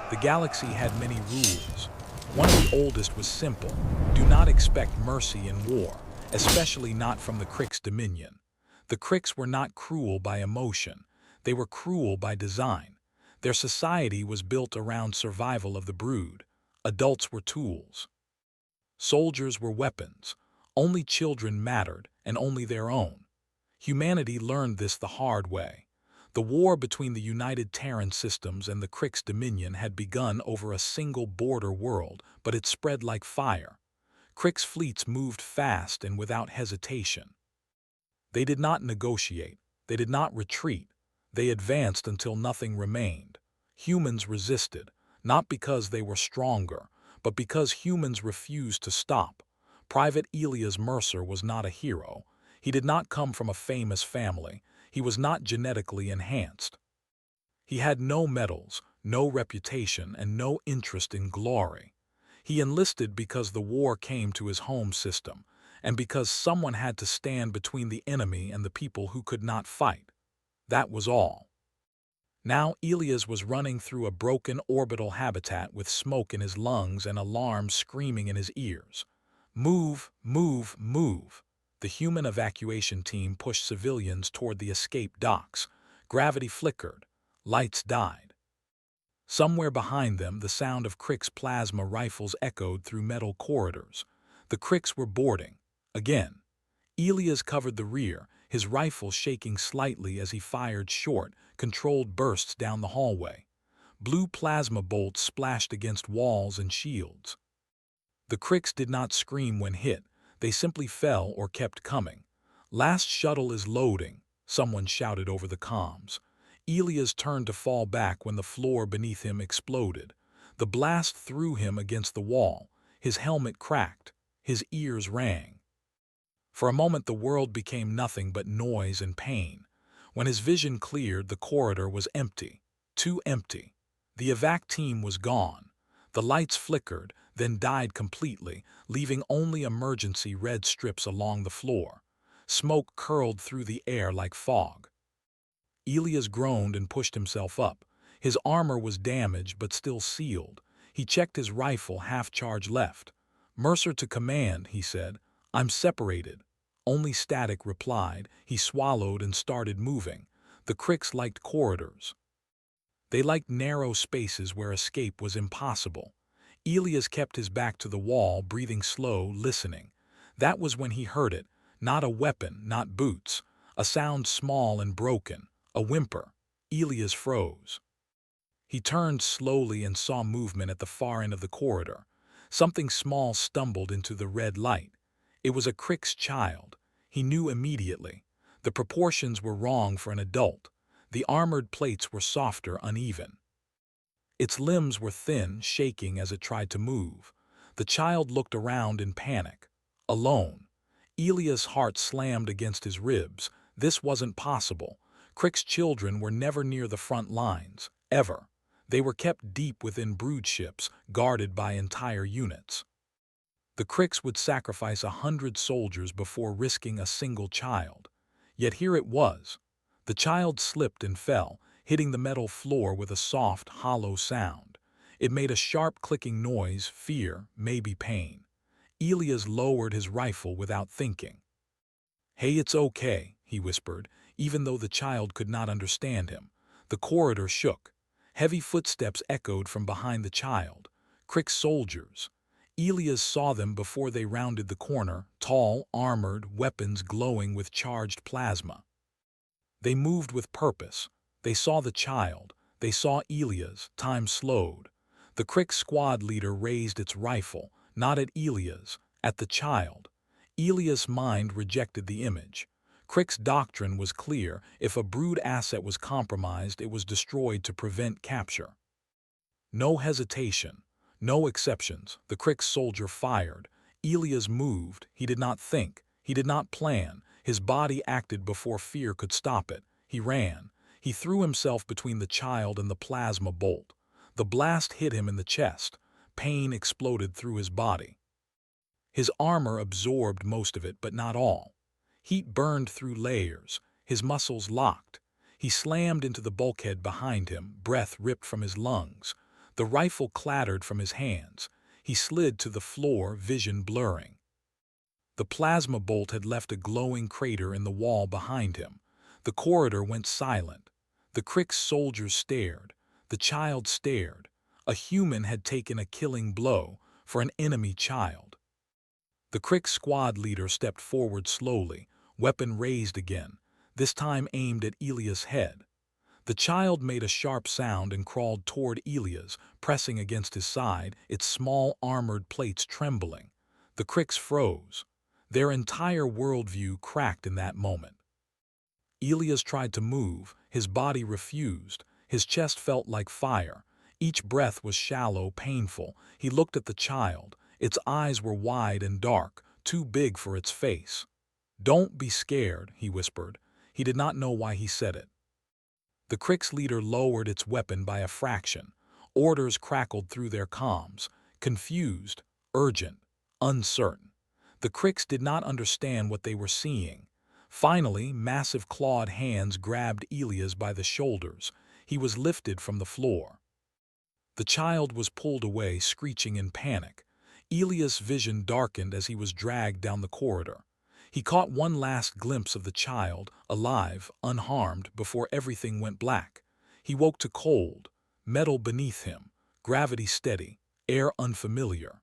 The galaxy had many rules. One of the oldest was simple: do not expect mercy in war, especially not from the Krix dominion. The Krix were not cruel by emotion, they were cruel by design. Their society was built around survival of the brood. Adults were tools. Soldiers were weapons. Only children mattered, and only their own. Humanity learned this the hard way. The war between the United Terran Systems and the Krix Dominion had begun over a single border world, but it spread like fire. Krix fleets moved fast and without hesitation. They did not negotiate, they did not retreat, they advanced until nothing remained. Humans resisted, not because they were stronger, but because humans refused to stop. Private Elias Mercer was not a hero. He did not come from a famous family. He was not genetically enhanced. He had no medals, no reputation, and no interest in glory. He enlisted because the war came to his home system, and because someone had to stand between the enemy and the people who could not fight. That was all. Now Elias was running through a broken orbital habitat with smoke in his lungs and alarms screaming in his ears. Move, move, move. The human evacuation team pushed civilians toward the escape docks. Gravity flickered. Lights died. Somewhere behind them, the sound of Krix plasma rifles echoed through metal corridors. The Krix were boarding. Again. Elias covered the rear, his rifle shaking slightly as he fired short, controlled bursts down the hallway. Blue plasma bolts splashed against walls and shields. The Krix did not scream when hit. They simply fell or kept coming. "Last shuttle is loading," someone shouted over the comms. Elias turned to fall back when the floor beneath him exploded. The blast threw him against the wall. His helmet cracked. His ears rang. For a moment the world became nothing but noise and pain. When his vision cleared, the corridor was empty. Too empty. The evac team was gone. The lights flickered, then died completely, leaving only emergency red strips along the floor. Smoke curled through the air like fog. Elias groaned and pushed himself up. His armor was damaged but still sealed. He checked his rifle, half charge left. "Mercer to command," he said. "I'm separated." Only static replied. He swallowed and started moving. The Krix liked corridors. They liked narrow spaces where escape was impossible. Elias kept his back to the wall, breathing slow, listening. That was when he heard it. Not a weapon, not boots. A sound small and broken. A whimper. Elias froze. He turned slowly and saw movement at the far end of the corridor. Something small stumbled into the red light. It was a Krix child. He knew immediately. The proportions were wrong for an adult. The armored plates were softer, uneven. Its limbs were thin, shaking as it tried to move. The child looked around in panic. Alone. Elias' heart slammed against his ribs. This wasn't possible. Krix children were never near the front lines, ever. They were kept deep within brood ships, guarded by entire units. The Krix would sacrifice 100 soldiers before risking a single child. Yet here it was. The child slipped and fell, hitting the metal floor with a soft, hollow sound. It made a sharp clicking noise, fear, maybe pain. Elias lowered his rifle without thinking. "Hey, it's okay," he whispered, even though the child could not understand him. The corridor shook. Heavy footsteps echoed from behind the child. Krix soldiers. Elias saw them before they rounded the corner, tall, armored, weapons glowing with charged plasma. They moved with purpose. They saw the child. They saw Elias. Time slowed. The Krix squad leader raised its rifle, not at Elias, at the child. Elias' mind rejected the image. Krix doctrine was clear: if a brood asset was compromised, it was destroyed to prevent capture. No hesitation. No exceptions. The Krix soldier fired. Elias moved. He did not think. He did not plan. His body acted before fear could stop it. He ran. He threw himself between the child and the plasma bolt. The blast hit him in the chest. Pain exploded through his body. His armor absorbed most of it, but not all. Heat burned through layers. His muscles locked. He slammed into the bulkhead behind him, breath ripped from his lungs. The rifle clattered from his hands. He slid to the floor, vision blurring. The plasma bolt had left a glowing crater in the wall behind him. The corridor went silent. The Crick's soldiers stared. The child stared. A human had taken a killing blow for an enemy child. The Crick squad leader stepped forward slowly, weapon raised again, this time aimed at Elia's head. The child made a sharp sound and crawled toward Elias, pressing against his side, its small armored plates trembling. The Cricks froze. Their entire worldview cracked in that moment. Elias tried to move, his body refused, his chest felt like fire. Each breath was shallow, painful. He looked at the child. Its eyes were wide and dark, too big for its face. "Don't be scared," he whispered. He did not know why he said it. The Crick's leader lowered its weapon by a fraction. Orders crackled through their comms, confused, urgent, uncertain. The Cricks did not understand what they were seeing. Finally, massive clawed hands grabbed Elias by the shoulders. He was lifted from the floor. The child was pulled away, screeching in panic. Elias' vision darkened as he was dragged down the corridor. He caught one last glimpse of the child, alive, unharmed, before everything went black. He woke to cold, metal beneath him, gravity steady, air unfamiliar.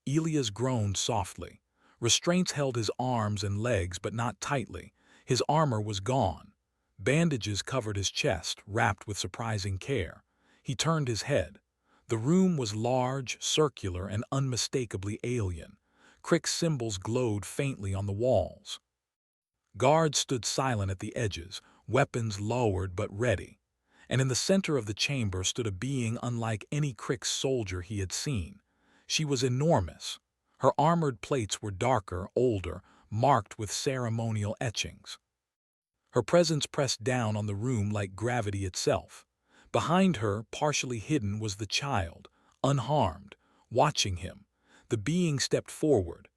Elias groaned softly. Restraints held his arms and legs, but not tightly. His armor was gone. Bandages covered his chest, wrapped with surprising care. He turned his head. The room was large, circular, and unmistakably alien. Crick symbols glowed faintly on the walls. Guards stood silent at the edges, weapons lowered but ready. And in the center of the chamber stood a being unlike any Crick soldier he had seen. She was enormous. Her armored plates were darker, older, marked with ceremonial etchings. Her presence pressed down on the room like gravity itself. Behind her, partially hidden, was the child, unharmed, watching him. The being stepped forward.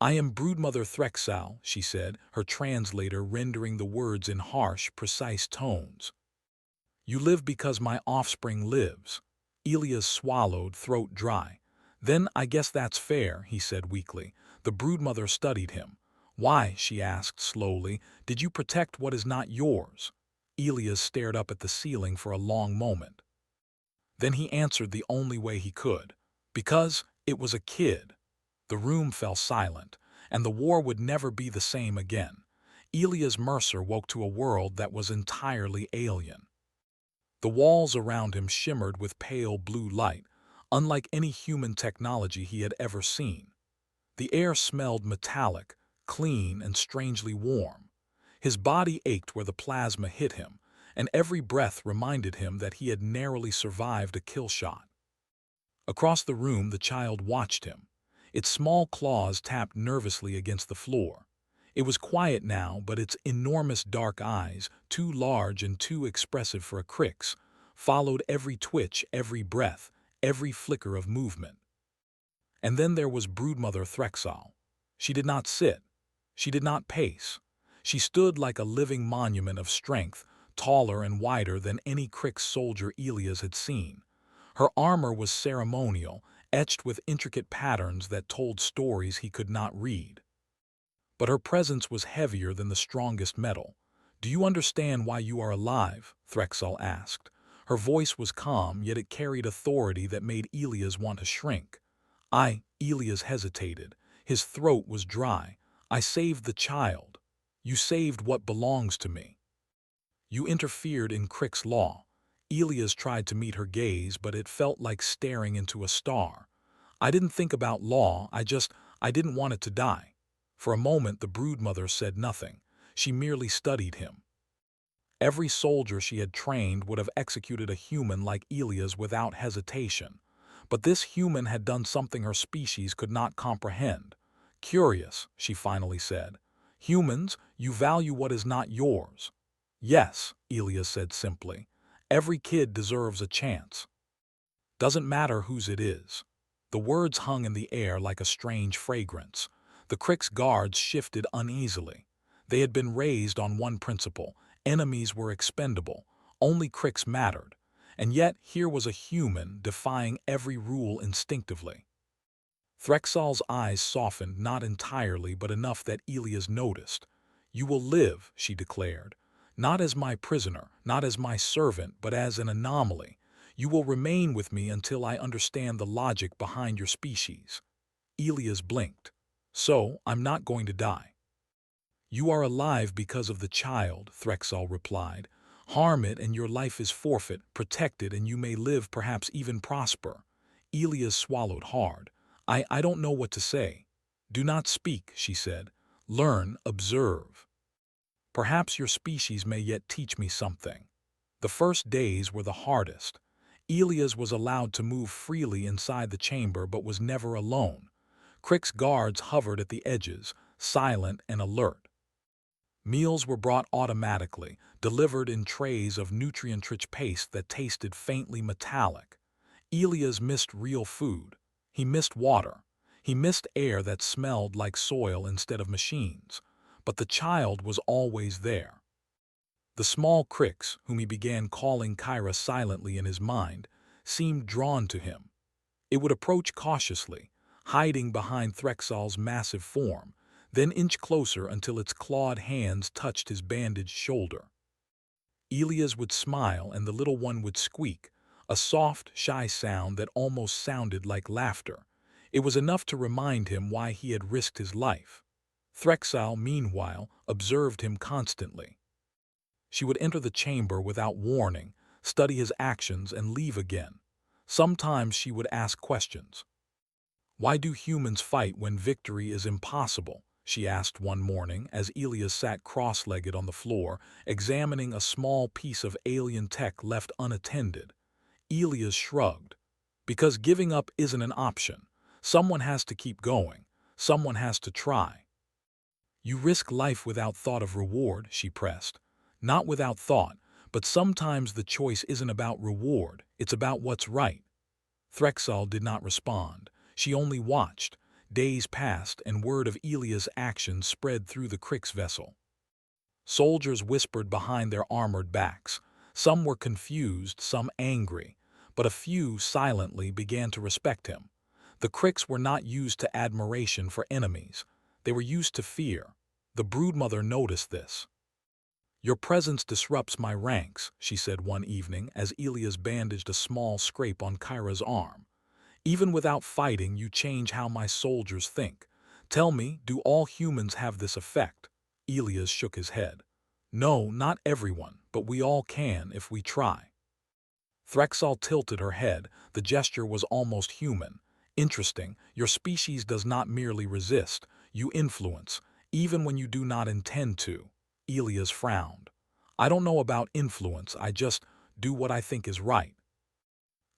"I am Broodmother Threxal," she said, her translator rendering the words in harsh, precise tones. "You live because my offspring lives." Elias swallowed, throat dry. "Then I guess that's fair," he said weakly. The Broodmother studied him. "Why," she asked slowly, "did you protect what is not yours?" Elias stared up at the ceiling for a long moment. Then he answered the only way he could. "Because it was a kid." The room fell silent, and the war would never be the same again. Elias Mercer woke to a world that was entirely alien. The walls around him shimmered with pale blue light, unlike any human technology he had ever seen. The air smelled metallic, clean, and strangely warm. His body ached where the plasma hit him, and every breath reminded him that he had narrowly survived a kill shot. Across the room, the child watched him. Its small claws tapped nervously against the floor. It was quiet now, but its enormous dark eyes, too large and too expressive for a Crick's, followed every twitch, every breath, every flicker of movement. And then there was Broodmother Threxal. She did not sit. She did not pace. She stood like a living monument of strength, taller and wider than any Crick soldier Elias had seen. Her armor was ceremonial, etched with intricate patterns that told stories he could not read. But her presence was heavier than the strongest metal. "Do you understand why you are alive?" Threxal asked. Her voice was calm, yet it carried authority that made Elias want to shrink. Elias hesitated. His throat was dry. "I saved the child. You saved what belongs to me. You interfered in Crick's law." Elias tried to meet her gaze, but it felt like staring into a star. "I didn't think about law, I didn't want it to die." For a moment the Broodmother said nothing. She merely studied him. Every soldier she had trained would have executed a human like Elias without hesitation. But this human had done something her species could not comprehend. "Curious," she finally said. "Humans, you value what is not yours." "Yes," Elias said simply. "Every kid deserves a chance. Doesn't matter whose it is." The words hung in the air like a strange fragrance. The Crick's guards shifted uneasily. They had been raised on one principle: enemies were expendable. Only Cricks mattered. And yet here was a human defying every rule instinctively. Threxal's eyes softened, not entirely, but enough that Elias noticed. "You will live," she declared. "Not as my prisoner, not as my servant, but as an anomaly. You will remain with me until I understand the logic behind your species." Elias blinked. "So, I'm not going to die." "You are alive because of the child," Threxal replied. "Harm it and your life is forfeit, protect it and you may live, perhaps even prosper." Elias swallowed hard. I don't know what to say." "Do not speak," she said. "Learn, observe. Perhaps your species may yet teach me something." The first days were the hardest. Elias was allowed to move freely inside the chamber but was never alone. Crick's guards hovered at the edges, silent and alert. Meals were brought automatically, delivered in trays of nutrient-rich paste that tasted faintly metallic. Elias missed real food. He missed water. He missed air that smelled like soil instead of machines. But the child was always there. The small Cricks, whom he began calling Kyra silently in his mind, seemed drawn to him. It would approach cautiously, hiding behind Threxal's massive form, then inch closer until its clawed hands touched his bandaged shoulder. Elias would smile and the little one would squeak, a soft, shy sound that almost sounded like laughter. It was enough to remind him why he had risked his life. Threxal, meanwhile, observed him constantly. She would enter the chamber without warning, study his actions, and leave again. Sometimes she would ask questions. "Why do humans fight when victory is impossible?" she asked one morning as Elias sat cross-legged on the floor, examining a small piece of alien tech left unattended. Elias shrugged. "Because giving up isn't an option. Someone has to keep going. Someone has to try." "You risk life without thought of reward," she pressed. "Not without thought, but sometimes the choice isn't about reward, it's about what's right." Threxal did not respond. She only watched. Days passed, and word of Elias' actions spread through the Crick's vessel. Soldiers whispered behind their armored backs. Some were confused, some angry, but a few silently began to respect him. The Cricks were not used to admiration for enemies. They were used to fear. The broodmother noticed this. "Your presence disrupts my ranks," she said one evening as Elias bandaged a small scrape on Kyra's arm. "Even without fighting, you change how my soldiers think. Tell me, do all humans have this effect?" Elias shook his head. "No, not everyone, but we all can if we try." Threxal tilted her head. The gesture was almost human. "Interesting. Your species does not merely resist. You influence, even when you do not intend to." Elias frowned. "I don't know about influence, I just do what I think is right."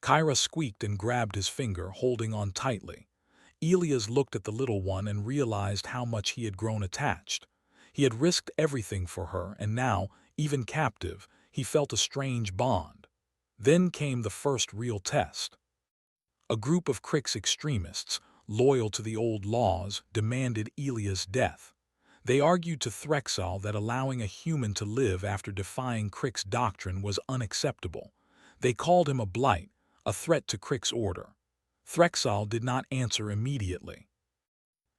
Kyra squeaked and grabbed his finger, holding on tightly. Elias looked at the little one and realized how much he had grown attached. He had risked everything for her, and now, even captive, he felt a strange bond. Then came the first real test. A group of Crick's extremists, loyal to the old laws, demanded Elias' death. They argued to Threxal that allowing a human to live after defying Crick's doctrine was unacceptable. They called him a blight, a threat to Crick's order. Threxal did not answer immediately.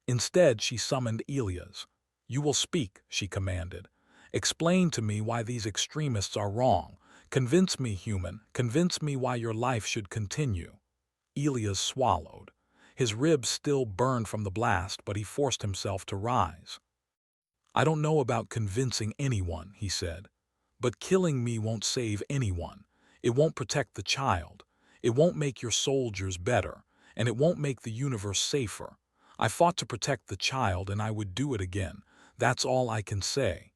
Instead, she summoned Elias. "You will speak," she commanded. "Explain to me why these extremists are wrong. Convince me, human, convince me why your life should continue." Elias swallowed. His ribs still burned from the blast, but he forced himself to rise. "I don't know about convincing anyone," he said. "But killing me won't save anyone. It won't protect the child. It won't make your soldiers better, and it won't make the universe safer. I fought to protect the child, and I would do it again. That's all I can say."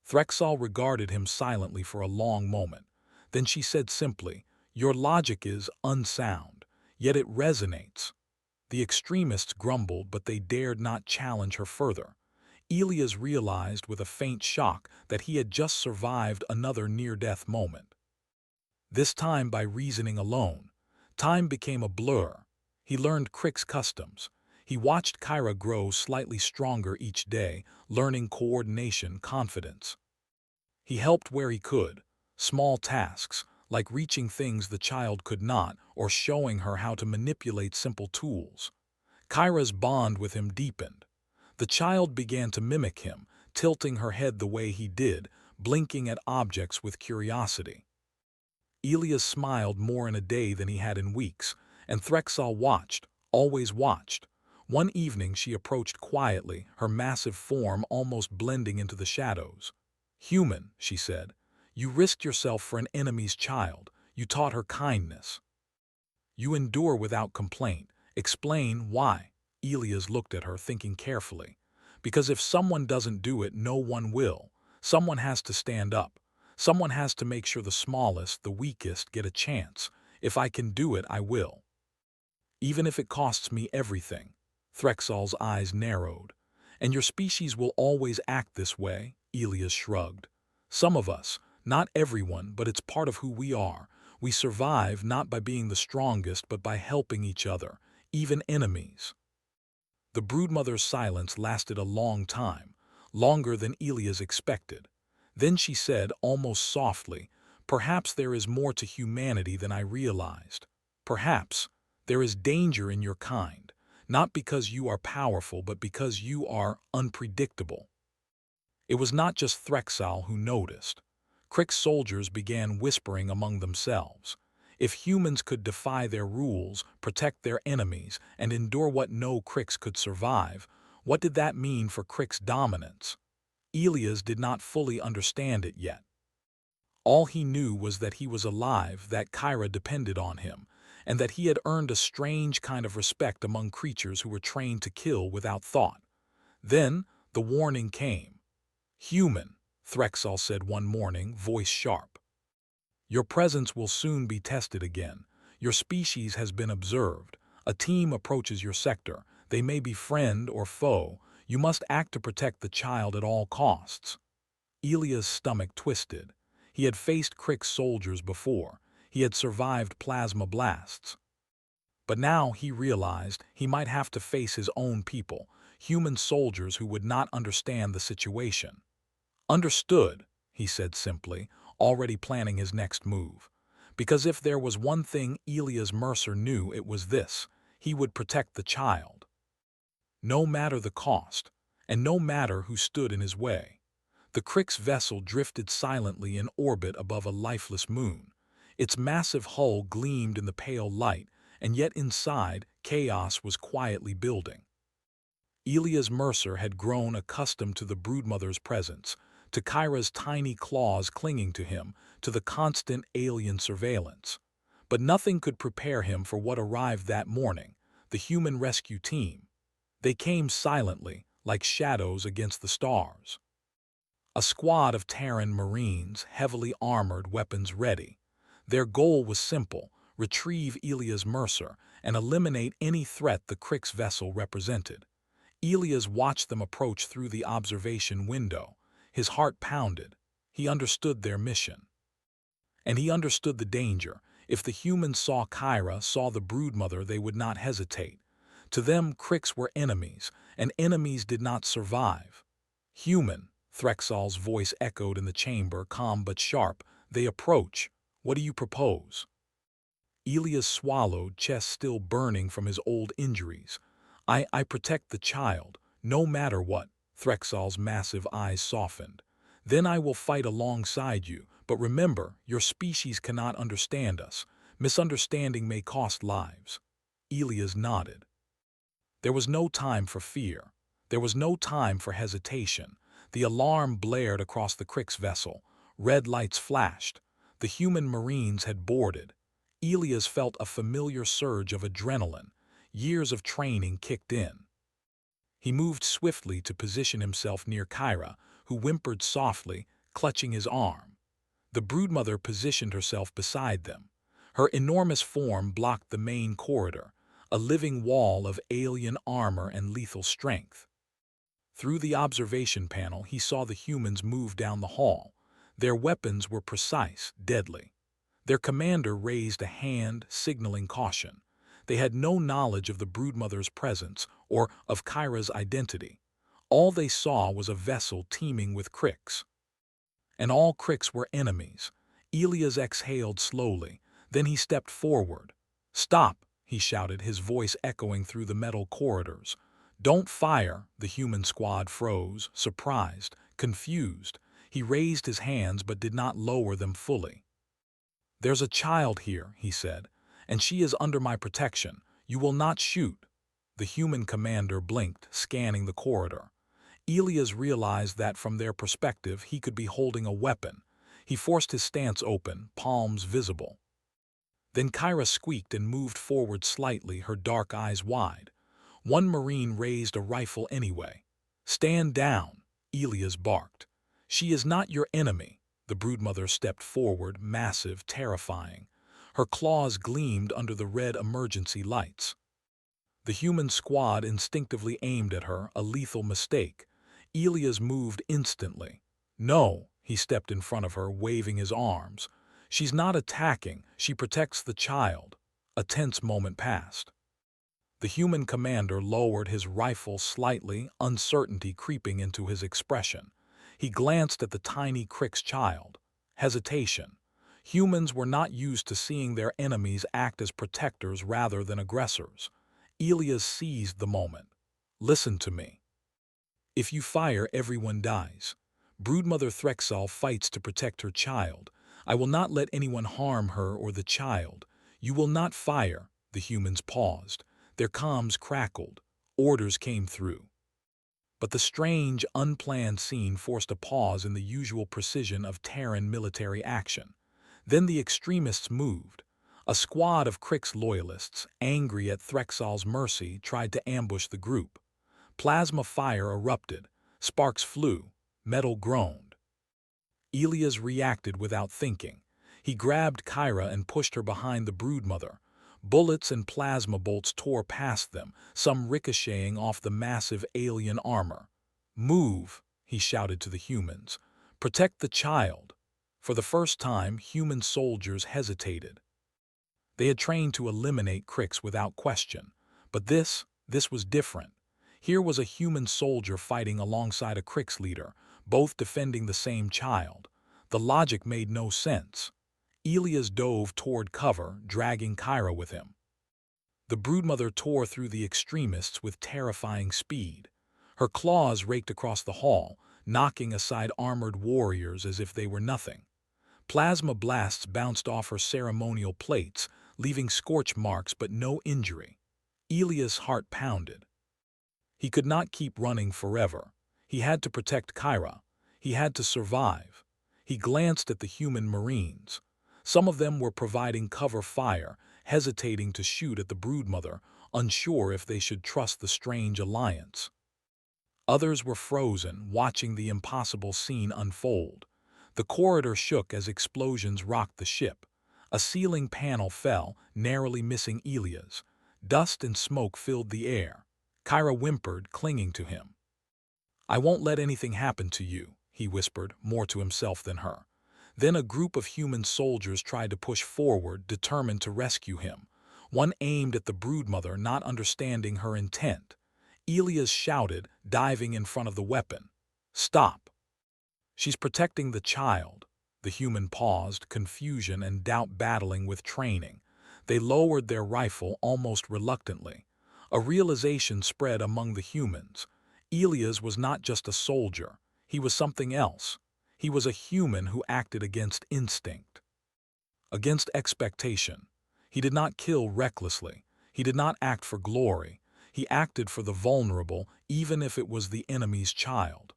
Threxal regarded him silently for a long moment. Then she said simply, "Your logic is unsound, yet it resonates." The extremists grumbled, but they dared not challenge her further. Elias realized with a faint shock that he had just survived another near-death moment. This time by reasoning alone. Time became a blur. He learned Crick's customs. He watched Kyra grow slightly stronger each day, learning coordination, confidence. He helped where he could. Small tasks, like reaching things the child could not or showing her how to manipulate simple tools. Kyra's bond with him deepened. The child began to mimic him, tilting her head the way he did, blinking at objects with curiosity. Elias smiled more in a day than he had in weeks, and Threxal watched, always watched. One evening she approached quietly, her massive form almost blending into the shadows. "Human," she said, "you risked yourself for an enemy's child. You taught her kindness. You endure without complaint. Explain why." Elias looked at her, thinking carefully. "Because if someone doesn't do it, no one will. Someone has to stand up. Someone has to make sure the smallest, the weakest, get a chance. If I can do it, I will. Even if it costs me everything." Threxal's eyes narrowed. "And your species will always act this way?" Elias shrugged. "Some of us, not everyone, but it's part of who we are. We survive not by being the strongest, but by helping each other, even enemies." The broodmother's silence lasted a long time, longer than Elias expected. Then she said, almost softly, "Perhaps there is more to humanity than I realized. Perhaps there is danger in your kind, not because you are powerful, but because you are unpredictable." It was not just Threxal who noticed. Crick's soldiers began whispering among themselves. If humans could defy their rules, protect their enemies, and endure what no Cricks could survive, what did that mean for Crick's dominance? Elias did not fully understand it yet. All he knew was that he was alive, that Kyra depended on him, and that he had earned a strange kind of respect among creatures who were trained to kill without thought. Then the warning came. "Human," Threxal said one morning, voice sharp. "Your presence will soon be tested again. Your species has been observed. A team approaches your sector. They may be friend or foe. You must act to protect the child at all costs." Elia's stomach twisted. He had faced Crick's soldiers before. He had survived plasma blasts. But now he realized he might have to face his own people, human soldiers who would not understand the situation. "Understood," he said simply, already planning his next move. Because if there was one thing Elias Mercer knew, it was this: he would protect the child. No matter the cost, and no matter who stood in his way. The Crick's vessel drifted silently in orbit above a lifeless moon. Its massive hull gleamed in the pale light, and yet inside, chaos was quietly building. Elias Mercer had grown accustomed to the broodmother's presence, to Kyra's tiny claws clinging to him, to the constant alien surveillance. But nothing could prepare him for what arrived that morning: the human rescue team. They came silently, like shadows against the stars. A squad of Terran Marines, heavily armored, weapons ready. Their goal was simple: retrieve Elias Mercer and eliminate any threat the Crick's vessel represented. Elias watched them approach through the observation window. His heart pounded. He understood their mission. And he understood the danger. If the humans saw Kyra, saw the broodmother, they would not hesitate. To them, Cricks were enemies, and enemies did not survive. "Human," Threxal's voice echoed in the chamber, calm but sharp. "They approach. What do you propose?" Elias swallowed, chest still burning from his old injuries. I protect the child, no matter what." Threxal's massive eyes softened. "Then I will fight alongside you, but remember, your species cannot understand us. Misunderstanding may cost lives." Elias nodded. There was no time for fear. There was no time for hesitation. The alarm blared across the Crick's vessel. Red lights flashed. The human Marines had boarded. Elias felt a familiar surge of adrenaline. Years of training kicked in. He moved swiftly to position himself near Kyra, who whimpered softly, clutching his arm. The broodmother positioned herself beside them. Her enormous form blocked the main corridor, a living wall of alien armor and lethal strength. Through the observation panel, he saw the humans move down the hall. Their weapons were precise, deadly. Their commander raised a hand, signaling caution. They had no knowledge of the broodmother's presence or of Kyra's identity. All they saw was a vessel teeming with Cricks. And all Cricks were enemies. Elias exhaled slowly. Then he stepped forward. "Stop!" he shouted, his voice echoing through the metal corridors. "Don't fire!" The human squad froze, surprised, confused. He raised his hands but did not lower them fully. "There's a child here," he said, "and she is under my protection. You will not shoot." The human commander blinked, scanning the corridor. Elias realized that from their perspective he could be holding a weapon. He forced his stance open, palms visible. Then Kyra squeaked and moved forward slightly, her dark eyes wide. One Marine raised a rifle anyway. "Stand down," Elias barked. "She is not your enemy." The broodmother stepped forward, massive, terrifying. Her claws gleamed under the red emergency lights. The human squad instinctively aimed at her, a lethal mistake. Elias moved instantly. "No," he stepped in front of her, waving his arms. "She's not attacking, she protects the child." A tense moment passed. The human commander lowered his rifle slightly, uncertainty creeping into his expression. He glanced at the tiny Crick's child. Hesitation. Humans were not used to seeing their enemies act as protectors rather than aggressors. Elias seized the moment. "Listen to me. If you fire, everyone dies. Broodmother Threxal fights to protect her child. I will not let anyone harm her or the child. You will not fire." The humans paused. Their comms crackled. Orders came through. But the strange, unplanned scene forced a pause in the usual precision of Terran military action. Then the extremists moved. A squad of Crick's loyalists, angry at Threxal's mercy, tried to ambush the group. Plasma fire erupted. Sparks flew. Metal groaned. Elias reacted without thinking. He grabbed Kyra and pushed her behind the broodmother. Bullets and plasma bolts tore past them, some ricocheting off the massive alien armor. "Move," he shouted to the humans. "Protect the child." For the first time, human soldiers hesitated. They had trained to eliminate Cricks without question. But this was different. Here was a human soldier fighting alongside a Crick's leader, both defending the same child. The logic made no sense. Elias dove toward cover, dragging Kyra with him. The broodmother tore through the extremists with terrifying speed. Her claws raked across the hall, knocking aside armored warriors as if they were nothing. Plasma blasts bounced off her ceremonial plates, leaving scorch marks but no injury. Elias' heart pounded. He could not keep running forever. He had to protect Kyra. He had to survive. He glanced at the human Marines. Some of them were providing cover fire, hesitating to shoot at the broodmother, unsure if they should trust the strange alliance. Others were frozen, watching the impossible scene unfold. The corridor shook as explosions rocked the ship. A ceiling panel fell, narrowly missing Elias. Dust and smoke filled the air. Kyra whimpered, clinging to him. "I won't let anything happen to you," he whispered, more to himself than her. Then a group of human soldiers tried to push forward, determined to rescue him. One aimed at the broodmother, not understanding her intent. Elias shouted, diving in front of the weapon. "Stop! She's protecting the child." The human paused, confusion and doubt battling with training. They lowered their rifle almost reluctantly. A realization spread among the humans. Elias was not just a soldier. He was something else. He was a human who acted against instinct, against expectation. He did not kill recklessly. He did not act for glory. He acted for the vulnerable, even if it was the enemy's child.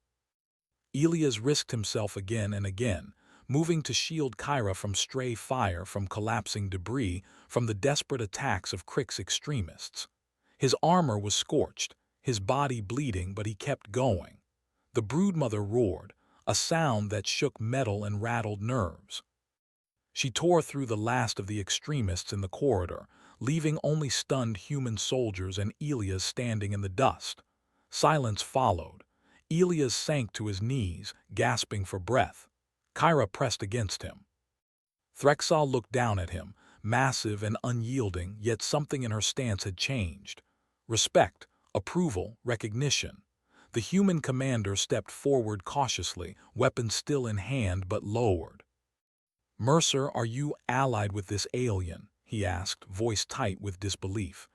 Elias risked himself again and again, moving to shield Kyra from stray fire, from collapsing debris, from the desperate attacks of Crick's extremists. His armor was scorched, his body bleeding, but he kept going. The broodmother roared, a sound that shook metal and rattled nerves. She tore through the last of the extremists in the corridor, leaving only stunned human soldiers and Elias standing in the dust. Silence followed. Elias sank to his knees, gasping for breath. Kyra pressed against him. Threxal looked down at him, massive and unyielding, yet something in her stance had changed. Respect, approval, recognition. The human commander stepped forward cautiously, weapon still in hand but lowered. "Mercer, are you allied with this alien?" he asked, voice tight with disbelief.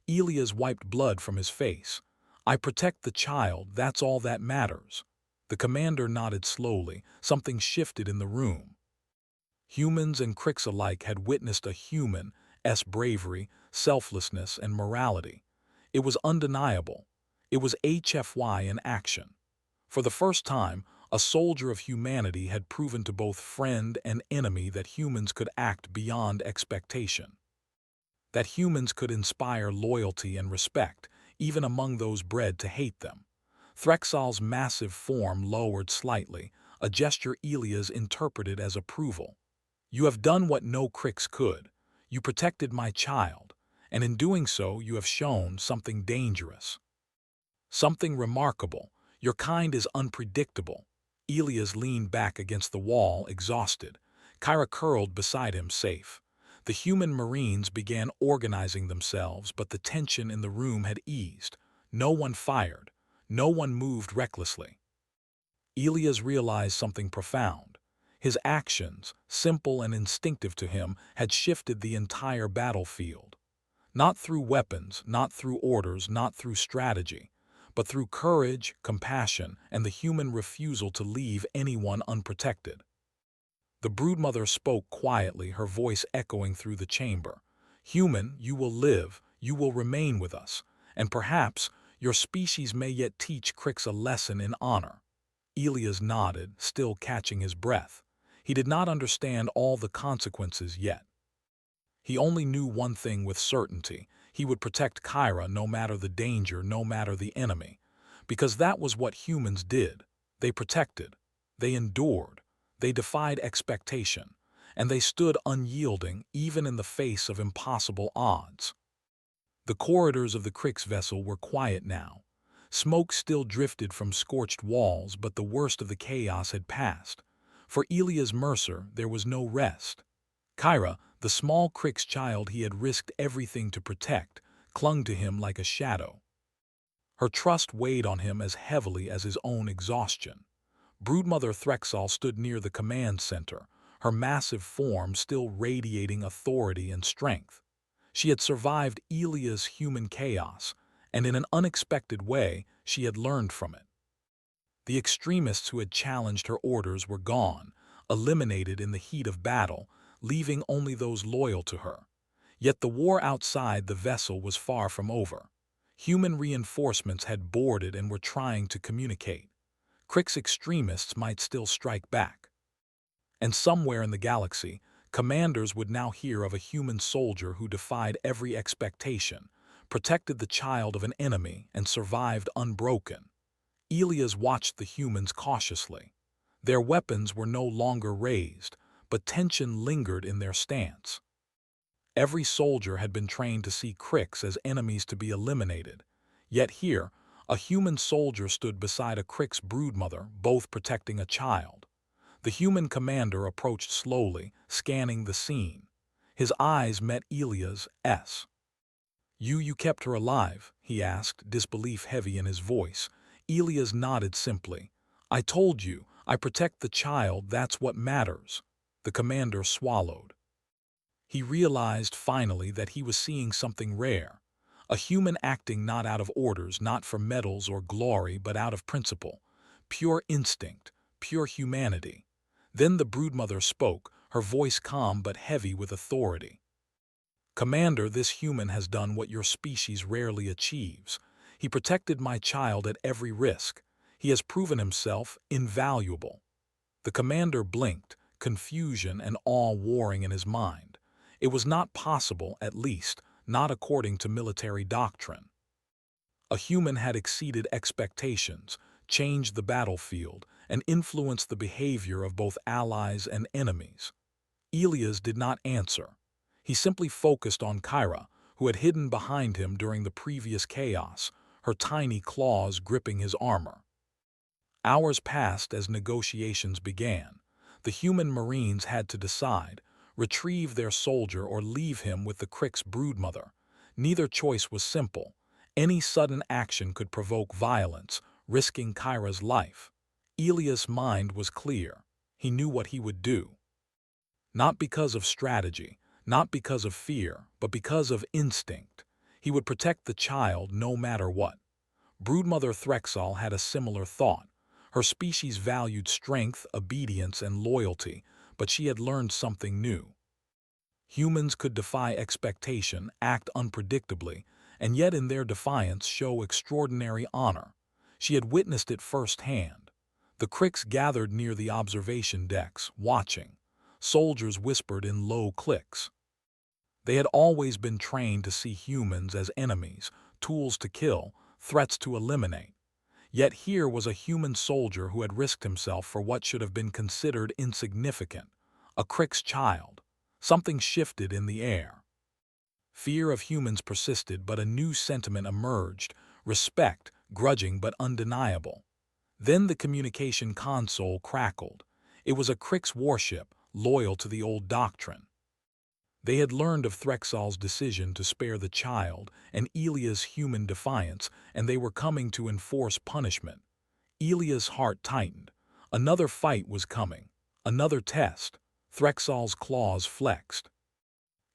Elias wiped blood from his face. "I protect the child, that's all that matters." The commander nodded slowly. Something shifted in the room. Humans and Cricks alike had witnessed a human's bravery, selflessness, and morality. It was undeniable. It was HFY in action. For the first time, a soldier of humanity had proven to both friend and enemy that humans could act beyond expectation. That humans could inspire loyalty and respect, even among those bred to hate them. Threxal's massive form lowered slightly, a gesture Elias interpreted as approval. "You have done what no Cricks could. You protected my child, and in doing so you have shown something dangerous. Something remarkable. Your kind is unpredictable." Elias leaned back against the wall, exhausted. Kyra curled beside him, safe. The human Marines began organizing themselves, but the tension in the room had eased. No one fired. No one moved recklessly. Elias realized something profound. His actions, simple and instinctive to him, had shifted the entire battlefield. Not through weapons, not through orders, not through strategy, but through courage, compassion, and the human refusal to leave anyone unprotected. The broodmother spoke quietly, her voice echoing through the chamber. "Human, you will live, you will remain with us, and perhaps your species may yet teach Cricks a lesson in honor." Elias nodded, still catching his breath. He did not understand all the consequences yet. He only knew one thing with certainty: he would protect Kyra no matter the danger, no matter the enemy. Because that was what humans did. They protected. They endured. They defied expectation. And they stood unyielding even in the face of impossible odds. The corridors of the Cricks vessel were quiet now. Smoke still drifted from scorched walls, but the worst of the chaos had passed. For Elias Mercer, there was no rest. Kyra, the small Cricks child he had risked everything to protect, clung to him like a shadow. Her trust weighed on him as heavily as his own exhaustion. Broodmother Threxal stood near the command center, her massive form still radiating authority and strength. She had survived Elia's human chaos, and in an unexpected way, she had learned from it. The extremists who had challenged her orders were gone, eliminated in the heat of battle, leaving only those loyal to her. Yet the war outside the vessel was far from over. Human reinforcements had boarded and were trying to communicate. Cricks extremists might still strike back. And somewhere in the galaxy, commanders would now hear of a human soldier who defied every expectation, protected the child of an enemy, and survived unbroken. Elias watched the humans cautiously. Their weapons were no longer raised, but tension lingered in their stance. Every soldier had been trained to see Cricks as enemies to be eliminated. Yet here, a human soldier stood beside a Cricks broodmother, both protecting a child. The human commander approached slowly, scanning the scene. His eyes met Elias's. You kept her alive?" he asked, disbelief heavy in his voice. Elias nodded simply. "I told you, I protect the child, that's what matters." The commander swallowed. He realized finally that he was seeing something rare. A human acting not out of orders, not for medals or glory, but out of principle. Pure instinct, pure humanity. Then the broodmother spoke, her voice calm but heavy with authority. "Commander, this human has done what your species rarely achieves. He protected my child at every risk. He has proven himself invaluable." The commander blinked, confusion and awe warring in his mind. It was not possible, at least, not according to military doctrine. A human had exceeded expectations, changed the battlefield, and influenced the behavior of both allies and enemies. Elias did not answer. He simply focused on Kyra, who had hidden behind him during the previous chaos, her tiny claws gripping his armor. Hours passed as negotiations began. The human Marines had to decide: retrieve their soldier or leave him with the Cricks broodmother. Neither choice was simple. Any sudden action could provoke violence, risking Kyra's life. Elias' mind was clear. He knew what he would do. Not because of strategy, not because of fear, but because of instinct. He would protect the child no matter what. Broodmother Threxal had a similar thought. Her species valued strength, obedience, and loyalty, but she had learned something new. Humans could defy expectation, act unpredictably, and yet in their defiance show extraordinary honor. She had witnessed it firsthand. The Cricks gathered near the observation decks, watching. Soldiers whispered in low clicks. They had always been trained to see humans as enemies, tools to kill, threats to eliminate. Yet here was a human soldier who had risked himself for what should have been considered insignificant, a Crick's child. Something shifted in the air. Fear of humans persisted, but a new sentiment emerged, respect, grudging but undeniable. Then the communication console crackled. It was a Crick's warship, loyal to the old doctrine. They had learned of Threxal's decision to spare the child and Elia's human defiance, and they were coming to enforce punishment. Elia's heart tightened. Another fight was coming. Another test. Threxal's claws flexed.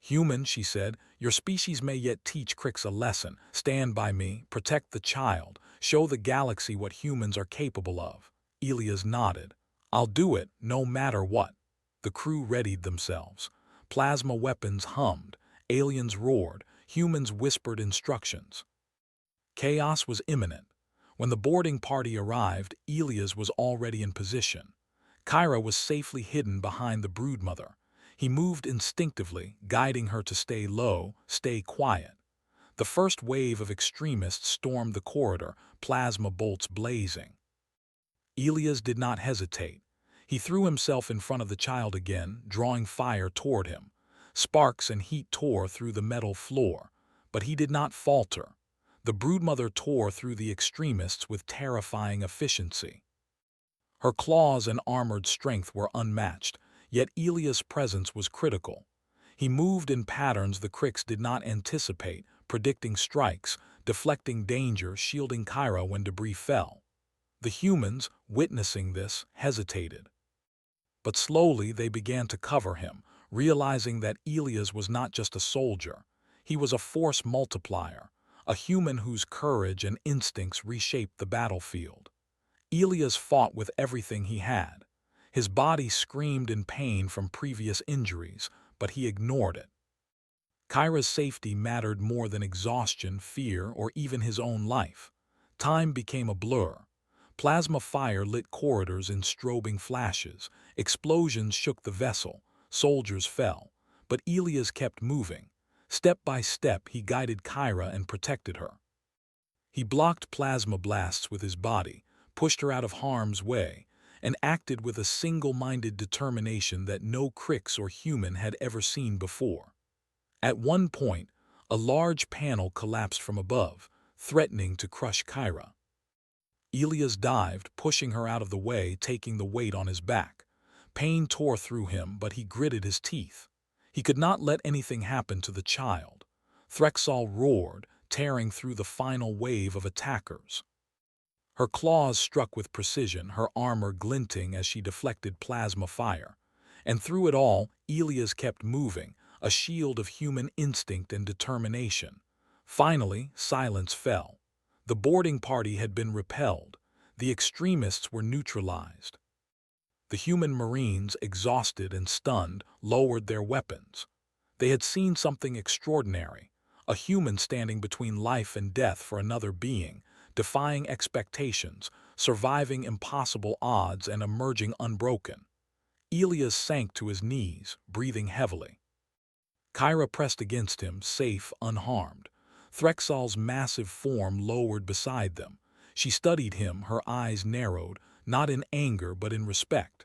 "Human," she said, "your species may yet teach Cricks a lesson. Stand by me, protect the child, show the galaxy what humans are capable of." Elias nodded. "I'll do it, no matter what." The crew readied themselves. Plasma weapons hummed, aliens roared, humans whispered instructions. Chaos was imminent. When the boarding party arrived, Elias was already in position. Kyra was safely hidden behind the broodmother. He moved instinctively, guiding her to stay low, stay quiet. The first wave of extremists stormed the corridor, plasma bolts blazing. Elias did not hesitate. He threw himself in front of the child again, drawing fire toward him. Sparks and heat tore through the metal floor, but he did not falter. The broodmother tore through the extremists with terrifying efficiency. Her claws and armored strength were unmatched, yet Elias' presence was critical. He moved in patterns the Cricks did not anticipate, predicting strikes, deflecting danger, shielding Kyra when debris fell. The humans, witnessing this, hesitated. But slowly they began to cover him, realizing that Elias was not just a soldier. He was a force multiplier, a human whose courage and instincts reshaped the battlefield. Elias fought with everything he had. His body screamed in pain from previous injuries, but he ignored it. Kyra's safety mattered more than exhaustion, fear, or even his own life. Time became a blur. Plasma fire lit corridors in strobing flashes. Explosions shook the vessel. Soldiers fell. But Elias kept moving. Step by step, he guided Kyra and protected her. He blocked plasma blasts with his body, pushed her out of harm's way, and acted with a single-minded determination that no Cricks or human had ever seen before. At one point, a large panel collapsed from above, threatening to crush Kyra. Elias dived, pushing her out of the way, taking the weight on his back. Pain tore through him, but he gritted his teeth. He could not let anything happen to the child. Threxal roared, tearing through the final wave of attackers. Her claws struck with precision, her armor glinting as she deflected plasma fire. And through it all, Elias kept moving, a shield of human instinct and determination. Finally, silence fell. The boarding party had been repelled. The extremists were neutralized. The human Marines, exhausted and stunned, lowered their weapons. They had seen something extraordinary, a human standing between life and death for another being, defying expectations, surviving impossible odds and emerging unbroken. Elias sank to his knees, breathing heavily. Kyra pressed against him, safe, unharmed. Threxal's massive form lowered beside them. She studied him, her eyes narrowed, not in anger but in respect.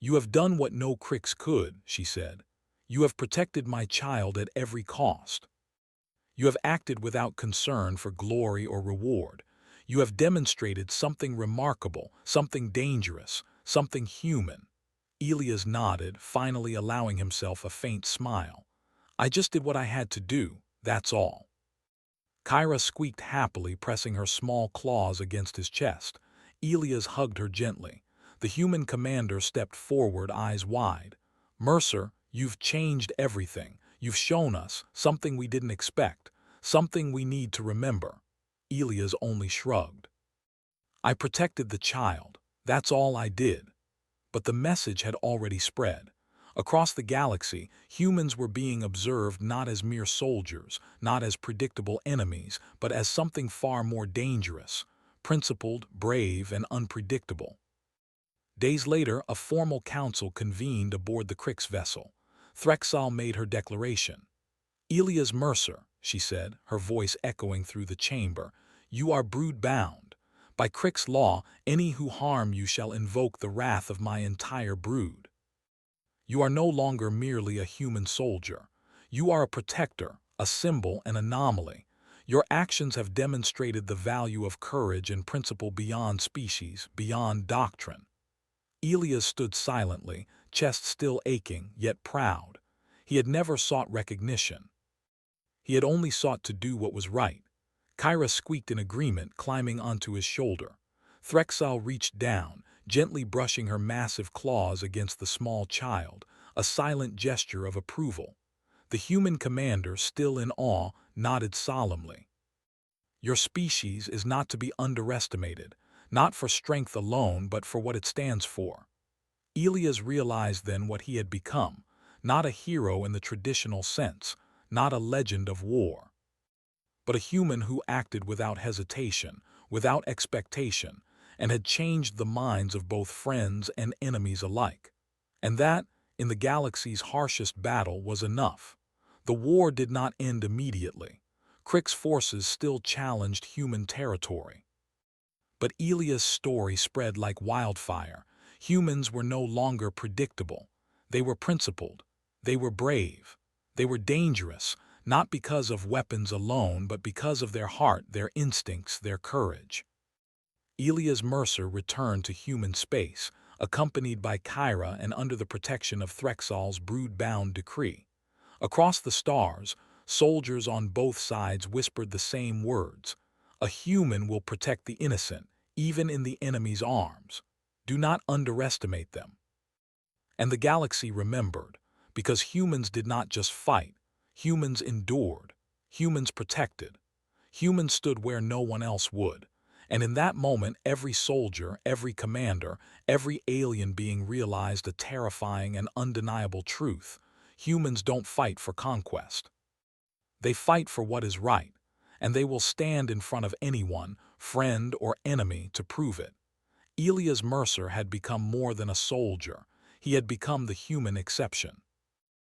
"You have done what no Cricks could," she said. "You have protected my child at every cost. You have acted without concern for glory or reward. You have demonstrated something remarkable, something dangerous, something human." Elias nodded, finally allowing himself a faint smile. "I just did what I had to do, that's all." Kyra squeaked happily, pressing her small claws against his chest. Elias hugged her gently. The human commander stepped forward, eyes wide. "Mercer, You've changed everything. You've shown us something we didn't expect, something we need to remember. Elias only shrugged. I protected the child. That's all I did. But the message had already spread. Across the galaxy, humans were being observed not as mere soldiers, not as predictable enemies, but as something far more dangerous, principled, brave, and unpredictable. Days later, a formal council convened aboard the Crix vessel. Threxal made her declaration. Elias Mercer, she said, her voice echoing through the chamber, you are brood-bound. By Crix law, any who harm you shall invoke the wrath of my entire brood. You are no longer merely a human soldier. You are a protector, a symbol, an anomaly. Your actions have demonstrated the value of courage and principle beyond species, beyond doctrine. Elias stood silently, chest still aching, yet proud. He had never sought recognition. He had only sought to do what was right. Kyra squeaked in agreement, climbing onto his shoulder. Threxal reached down, gently brushing her massive claws against the small child, a silent gesture of approval. The human commander, still in awe, nodded solemnly. Your species is not to be underestimated, not for strength alone, but for what it stands for. Elias realized then what he had become, not a hero in the traditional sense, not a legend of war, but a human who acted without hesitation, without expectation, and had changed the minds of both friends and enemies alike. And that, in the galaxy's harshest battle, was enough. The war did not end immediately. Crix forces still challenged human territory. But Elias' story spread like wildfire. Humans were no longer predictable. They were principled. They were brave. They were dangerous, not because of weapons alone, but because of their heart, their instincts, their courage. Elias Mercer returned to human space, accompanied by Kyra and under the protection of Threxal's brood-bound decree. Across the stars, soldiers on both sides whispered the same words. A human will protect the innocent, even in the enemy's arms. Do not underestimate them. And the galaxy remembered, because humans did not just fight. Humans endured. Humans protected. Humans stood where no one else would. And in that moment, every soldier, every commander, every alien being realized a terrifying and undeniable truth. Humans don't fight for conquest. They fight for what is right, and they will stand in front of anyone, friend or enemy, to prove it. Elias Mercer had become more than a soldier. He had become the human exception.